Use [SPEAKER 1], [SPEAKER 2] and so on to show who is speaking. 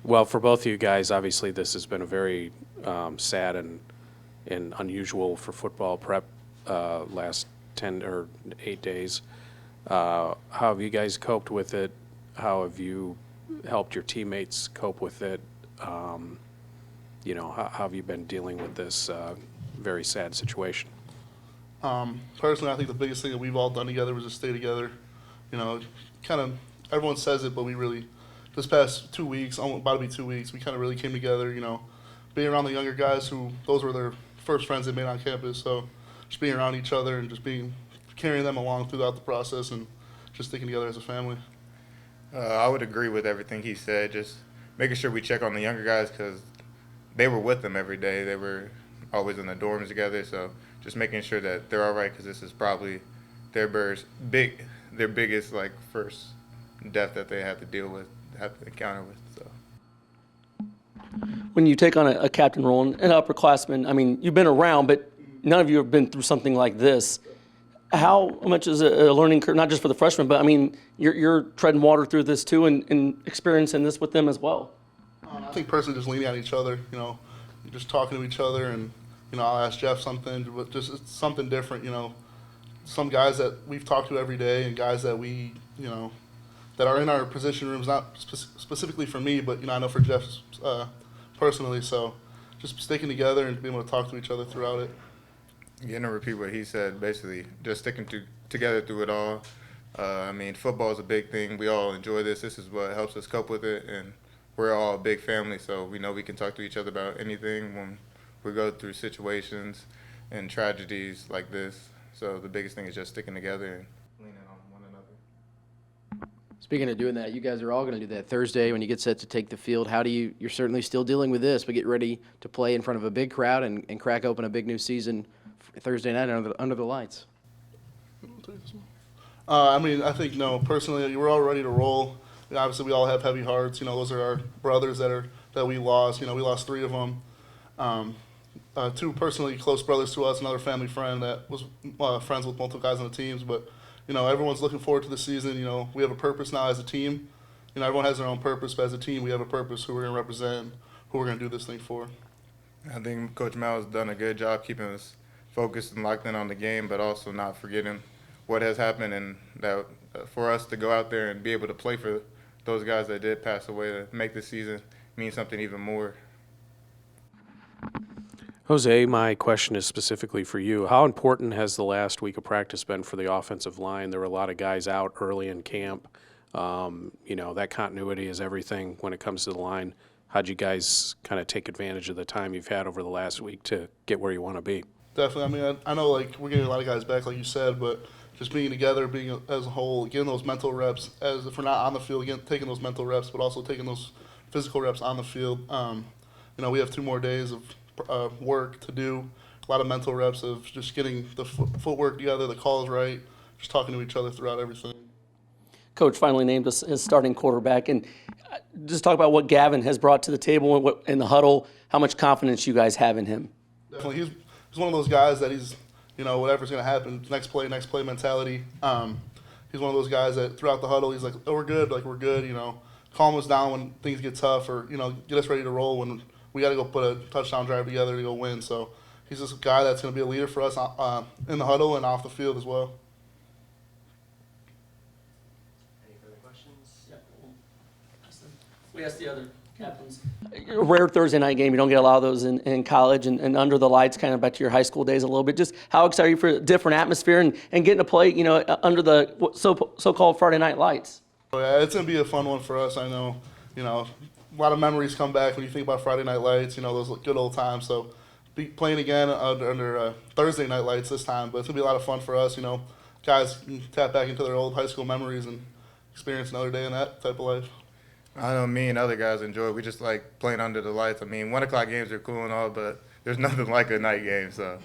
[SPEAKER 1] Well, for both of you guys, obviously this has been a very sad and unusual for football prep last 10 or 8 days. How have you guys coped with it? How have you helped your teammates cope with it? How have you been dealing with this very sad situation?
[SPEAKER 2] Personally, I think the biggest thing that we've all done together was just stay together. Kind of everyone says it, but we really, this past 2 weeks, about to be 2 weeks, we kind of really came together. Being around the younger guys who those were their first friends they made on campus. So just being around each other and just carrying them along throughout the process and just sticking together as a family.
[SPEAKER 3] I would agree with everything he said. Just making sure we check on the younger guys because they were with them every day. They were always in the dorms together. So just making sure that they're all right because this is probably their biggest first death that they have to deal with, have to encounter with. So
[SPEAKER 4] when you take on a captain role, an upperclassman, I mean, you've been around, but none of you have been through something like this. How much is a learning curve, not just for the freshmen, but I mean, you're treading water through this too and experiencing this with them as well?
[SPEAKER 2] I think personally just leaning on each other, just talking to each other and, I'll ask Jeff something, but just it's something different, some guys that we've talked to every day and guys that we, that are in our position rooms, not specifically for me, but, I know for Jeff personally, so just sticking together and being able to talk to each other throughout it.
[SPEAKER 3] Again, to repeat what he said, basically just sticking together through it all. Football is a big thing. We all enjoy this. This is what helps us cope with it, and we're all a big family, so we know we can talk to each other about anything when we go through situations and tragedies like this. So the biggest thing is just sticking together and leaning on one another.
[SPEAKER 5] Speaking of doing that, you guys are all going to do that Thursday when you get set to take the field. You're certainly still dealing with this, but get ready to play in front of a big crowd and crack open a big new season Thursday night under the lights.
[SPEAKER 2] I think, no, personally, we're all ready to roll. Obviously, we all have heavy hearts. Those are our brothers that we lost. We lost 3 of them. 2 personally close brothers to us, another family friend that was friends with multiple guys on the teams. But, everyone's looking forward to the season. We have a purpose now as a team. Everyone has their own purpose, but as a team, we have a purpose, who we're going to represent, who we're going to do this thing for.
[SPEAKER 3] I think Coach Mal has done a good job keeping us focused and locked in on the game, but also not forgetting what has happened, and that for us to go out there and be able to play for those guys that did pass away to make the season mean something even more.
[SPEAKER 1] Jose, my question is specifically for you. How important has the last week of practice been for the offensive line? There were a lot of guys out early in camp. That continuity is everything when it comes to the line. How'd you guys kind of take advantage of the time you've had over the last week to get where you want to be?
[SPEAKER 2] Definitely. I know, we're getting a lot of guys back, like you said, but just being together, being as a whole, getting those mental reps, as if we're not on the field, again, taking those mental reps, but also taking those physical reps on the field. We have 2 more days of work to do, a lot of mental reps of just getting the footwork together, the calls right, just talking to each other throughout everything.
[SPEAKER 4] Coach finally named us his starting quarterback, and just talk about what Gavin has brought to the table and what in the huddle, how much confidence you guys have in him.
[SPEAKER 2] Definitely. He's one of those guys that he's, whatever's going to happen, next play mentality. He's one of those guys that throughout the huddle, he's like, oh, we're good, we're good, calm us down when things get tough, or, get us ready to roll when we got to go put a touchdown drive together to go win. So he's just a guy that's going to be a leader for us in the huddle and off the field as well.
[SPEAKER 4] Any further questions? Yeah. We asked the other captains. A rare Thursday night game. You don't get a lot of those in college and under the lights, kind of back to your high school days a little bit. Just how excited are you for a different atmosphere and getting to play, under the so-called Friday night lights?
[SPEAKER 2] Oh, yeah, it's going to be a fun one for us. I know, a lot of memories come back when you think about Friday night lights, those good old times. So playing again under Thursday night lights this time, but it's going to be a lot of fun for us. Guys can tap back into their old high school memories and experience another day in that type of life.
[SPEAKER 3] I know me and other guys enjoy it. We just like playing under the lights. 1 o'clock games are cool and all, but there's nothing like a night game, so